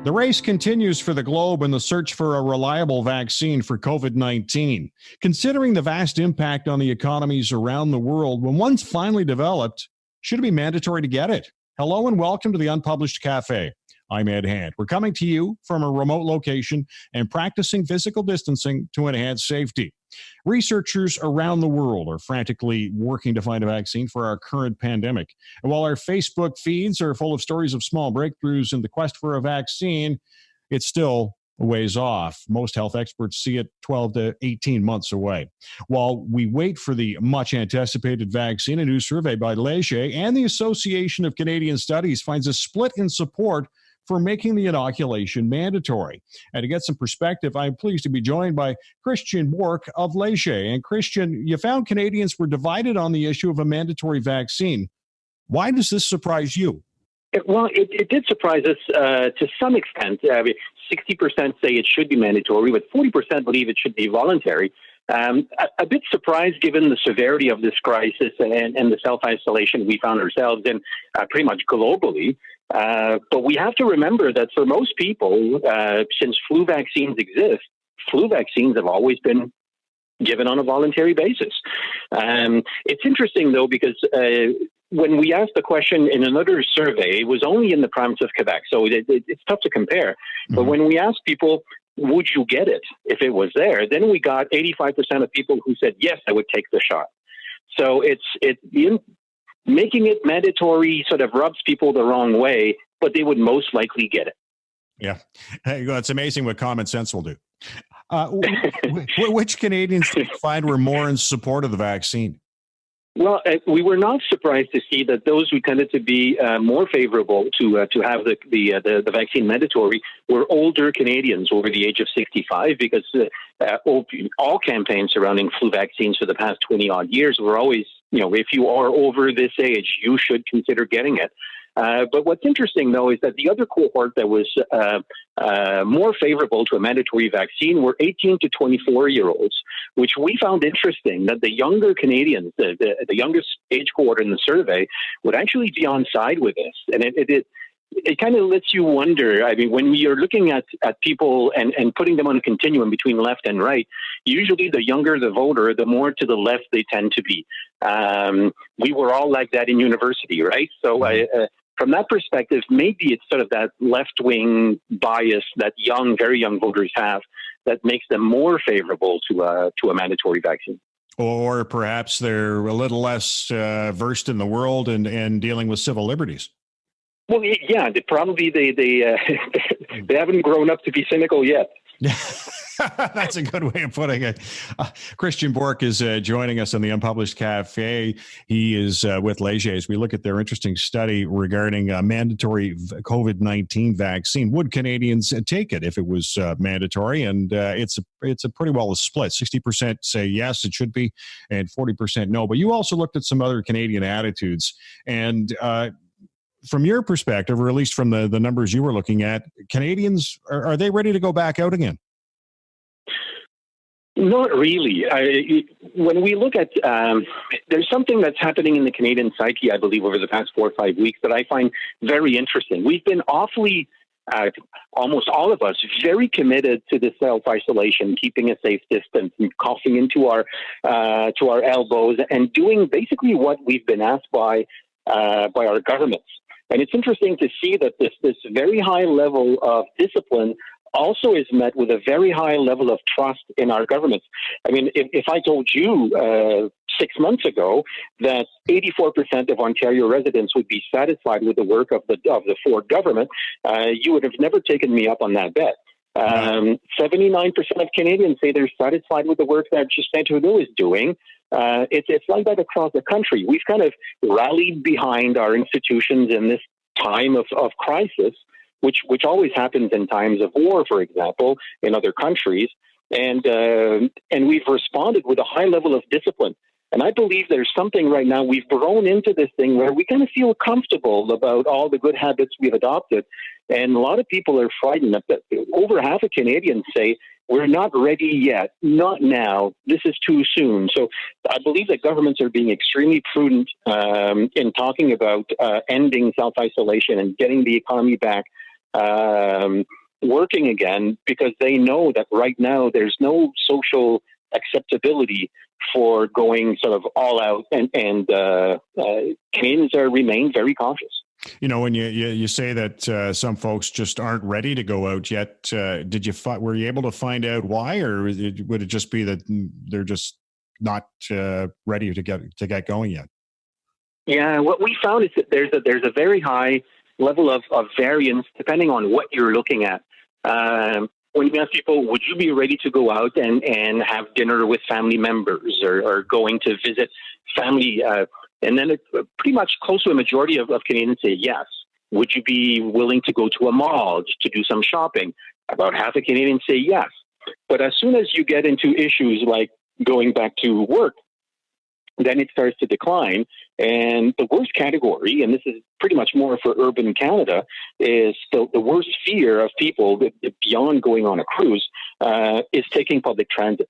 The race continues for the globe in the search for a reliable vaccine for COVID-19. Considering the vast impact on the economies around the world, when one's finally developed, should it be mandatory to get it? Hello and welcome to the Unpublished Cafe. I'm Ed Hand. We're coming to you from a remote location and practicing physical distancing to enhance safety. Researchers around the world are frantically working to find a vaccine for our current pandemic. And while our Facebook feeds are full of stories of small breakthroughs in the quest for a vaccine, it's still a ways off. Most health experts see it 12 to 18 months away. While we wait for the much anticipated vaccine, a new survey by Leger and the Association of Canadian Studies finds a split in support for making the inoculation mandatory. And to get some perspective, I'm pleased to be joined by Christian Bourque of Leger. And Christian, you found Canadians were divided on the issue of a mandatory vaccine. Why does this surprise you? Well, it did surprise us to some extent. 60% say it should be mandatory, but 40% believe it should be voluntary. A bit surprised given the severity of this crisis and the self-isolation we found ourselves in pretty much globally. But we have to remember that for most people, since flu vaccines exist, flu vaccines have always been given on a voluntary basis. It's interesting, though, because when we asked the question in another survey, it was only in the province of Quebec, so it's tough to compare. Mm-hmm. But when we asked people, would you get it if it was there, then we got 85% of people who said, yes, I would take the shot. So making it mandatory sort of rubs people the wrong way, but they would most likely get it. Yeah. Hey, it's amazing what common sense will do. Which Canadians did you find were more in support of the vaccine? Well, we were not surprised to see that those who tended to be more favorable to have the vaccine mandatory were older Canadians over the age of 65, because all campaigns surrounding flu vaccines for the past 20-odd years were always, if you are over this age, you should consider getting it. But what's interesting, though, is that the other cohort that was more favorable to a mandatory vaccine were 18 to 24-year-olds, which we found interesting, that the younger Canadians, the youngest age cohort in the survey, would actually be on side with this. And it kind of lets you wonder. I mean, when you're looking at people and putting them on a continuum between left and right, usually the younger the voter, the more to the left they tend to be. We were all like that in university, right? So from that perspective, maybe it's sort of that left-wing bias that very young voters have that makes them more favorable to a mandatory vaccine. Or perhaps they're a little less versed in the world and dealing with civil liberties. Well, yeah, they haven't grown up to be cynical yet. That's a good way of putting it. Christian Bourque is joining us on the Unpublished Cafe. He is with Leger as we look at their interesting study regarding a mandatory COVID-19 vaccine. Would Canadians take it if it was mandatory? And it's a pretty well a split. 60% say yes, it should be, and 40% no. But you also looked at some other Canadian attitudes. And from your perspective, or at least from the numbers you were looking at, Canadians, are they ready to go back out again? Not really. When we look at, there's something that's happening in the Canadian psyche, I believe, over the past 4 or 5 weeks that I find very interesting. We've been awfully, almost all of us, very committed to the self-isolation, keeping a safe distance, and coughing into our elbows, and doing basically what we've been asked by our governments. And it's interesting to see that this very high level of discipline also is met with a very high level of trust in our governments. I mean, if I told you 6 months ago that 84% of Ontario residents would be satisfied with the work of the Ford government, you would have never taken me up on that bet. 79% of Canadians say they're satisfied with the work that Justin Trudeau is doing. It's like that across the country. We've kind of rallied behind our institutions in this time of crisis, which always happens in times of war, for example, in other countries. And we've responded with a high level of discipline. And I believe there's something right now, we've grown into this thing where we kind of feel comfortable about all the good habits we've adopted. And a lot of people are frightened. Over half of Canadians say, we're not ready yet, not now, this is too soon. So I believe that governments are being extremely prudent in talking about ending self-isolation and getting the economy back working again, because they know that right now there's no social acceptability for going sort of all out, and Canadians remain very cautious. When you say that some folks just aren't ready to go out yet, were you able to find out why, or would it just be that they're just not ready to get going yet? Yeah, what we found is that there's a very high level of variance depending on what you're looking at. When you ask people, would you be ready to go out and have dinner with family members, or going to visit family? And then it's pretty much close to a majority of Canadians say yes. Would you be willing to go to a mall to do some shopping? About half of Canadians say yes. But as soon as you get into issues like going back to work, then it starts to decline. And the worst category, and this is pretty much more for urban Canada, is the worst fear of people beyond going on a cruise is taking public transit.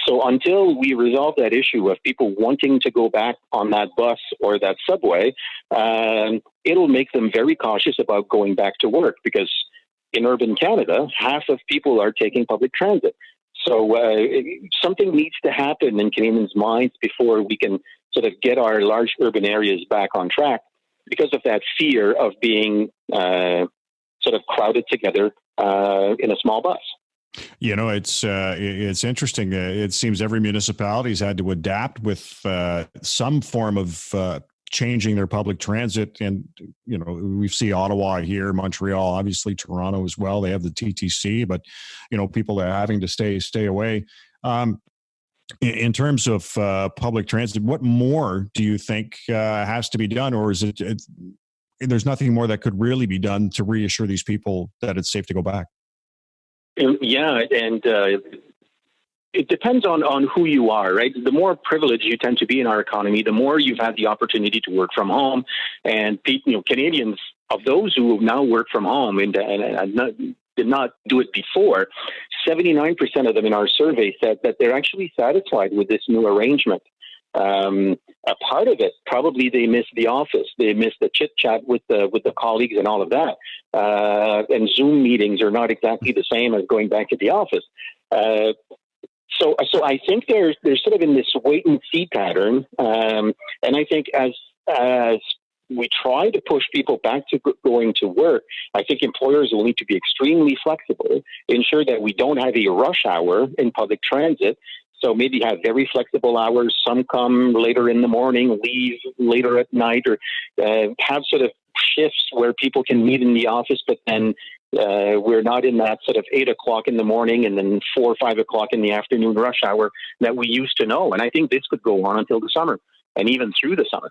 So until we resolve that issue of people wanting to go back on that bus or that subway, it'll make them very cautious about going back to work, because in urban Canada, half of people are taking public transit. So something needs to happen in Canadians' minds before we can sort of get our large urban areas back on track, because of that fear of being sort of crowded together in a small bus. It's interesting. It seems every municipality's had to adapt with some form of changing their public transit. And, we see Ottawa here, Montreal, obviously Toronto as well. They have the TTC, but, people are having to stay away. In terms of public transit, what more do you think has to be done? Or is it there's nothing more that could really be done to reassure these people that it's safe to go back? Yeah, and it depends on who you are, right? The more privileged you tend to be in our economy, the more you've had the opportunity to work from home. And Canadians, of those who now work from home and did not do it before, 79% of them in our survey said that they're actually satisfied with this new arrangement. A part of it, probably they miss the office. They miss the chit chat with the colleagues and all of that. And Zoom meetings are not exactly the same as going back to the office. So I think they're sort of in this wait and see pattern. And I think as we try to push people back to going to work, I think employers will need to be extremely flexible, ensure that we don't have a rush hour in public transit. So maybe have very flexible hours. Some come later in the morning, leave later at night, or have sort of shifts where people can meet in the office, but then we're not in that sort of 8 o'clock in the morning and then 4 or 5 o'clock in the afternoon rush hour that we used to know. And I think this could go on until the summer and even through the summer.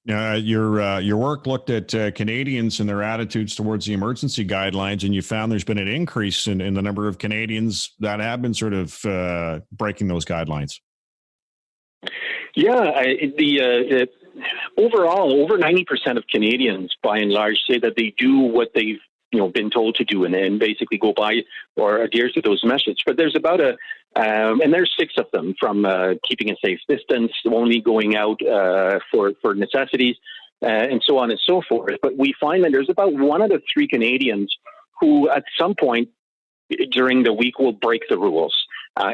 Your work looked at Canadians and their attitudes towards the emergency guidelines, and you found there's been an increase in the number of Canadians that have been sort of breaking those guidelines. Yeah, overall, over 90% of Canadians, by and large, say that they do what they've been told to do, and basically go by or adhere to those messages. But there's about and there's 6 of them, from keeping a safe distance, only going out for necessities, and so on and so forth. But we find that there's about 1 out of 3 Canadians who, at some point during the week, will break the rules.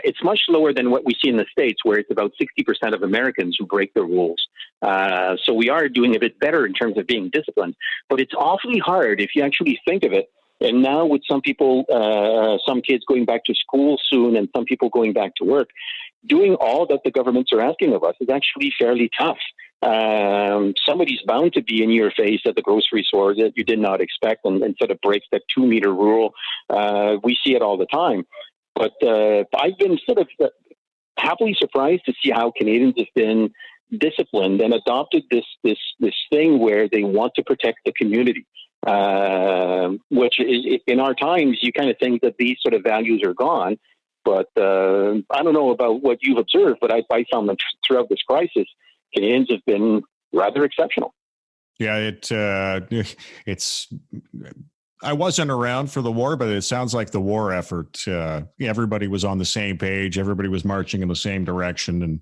It's much lower than what we see in the States, where it's about 60% of Americans who break the rules. So we are doing a bit better in terms of being disciplined. But it's awfully hard if you actually think of it. And now with some people, some kids going back to school soon and some people going back to work, doing all that the governments are asking of us is actually fairly tough. Somebody's bound to be in your face at the grocery store that you did not expect and sort of breaks that 2-meter rule. We see it all the time. But I've been sort of happily surprised to see how Canadians have been disciplined and adopted this thing where they want to protect the community, which is, in our times, you kind of think that these sort of values are gone. But I don't know about what you've observed, but I found that throughout this crisis, Canadians have been rather exceptional. Yeah, it's. I wasn't around for the war, but it sounds like the war effort, everybody was on the same page. Everybody was marching in the same direction. And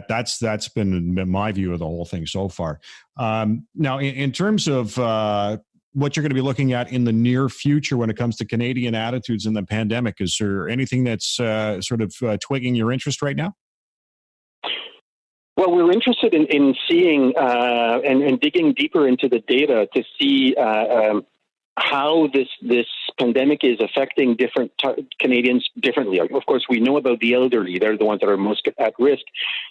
that's been my view of the whole thing so far. Now, in terms of what you're going to be looking at in the near future when it comes to Canadian attitudes in the pandemic? Is there anything that's twigging your interest right now? Well, we're interested in seeing and digging deeper into the data to see how this pandemic is affecting different Canadians differently. Of course, we know about the elderly; they're the ones that are most at risk.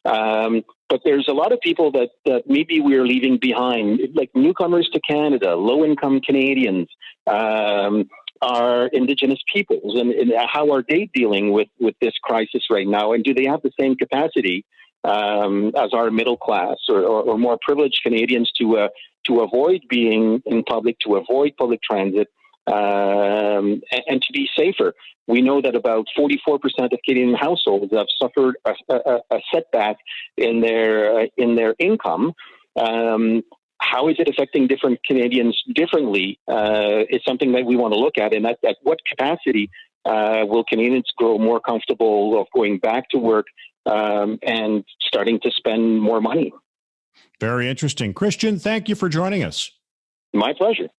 But there's a lot of people that maybe we're leaving behind, like newcomers to Canada, low-income Canadians, our Indigenous peoples, and how are they dealing with this crisis right now? And do they have the same capacity as our middle class or more privileged Canadians to avoid being in public, to avoid public transit, and to be safer? We know that about 44% of Canadian households have suffered a setback in their income. How is it affecting different Canadians differently? Is something that we want to look at, and at what capacity will Canadians grow more comfortable of going back to work and starting to spend more money? Very interesting. Christian, thank you for joining us. My pleasure.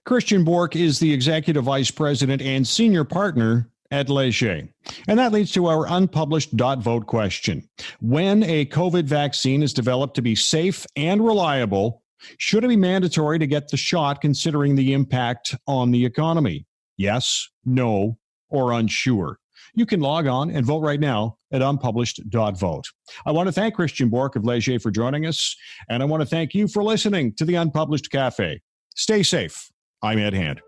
Christian Bourque is the Executive Vice President and Senior Partner at Leger. And that leads to our Unpublished.Vote question. When a COVID vaccine is developed to be safe and reliable, should it be mandatory to get the shot considering the impact on the economy? Yes, no, or unsure. You can log on and vote right now at Unpublished.Vote. I want to thank Christian Bourque of Leger for joining us, and I want to thank you for listening to the Unpublished Cafe. Stay safe. I'm Ed Hand.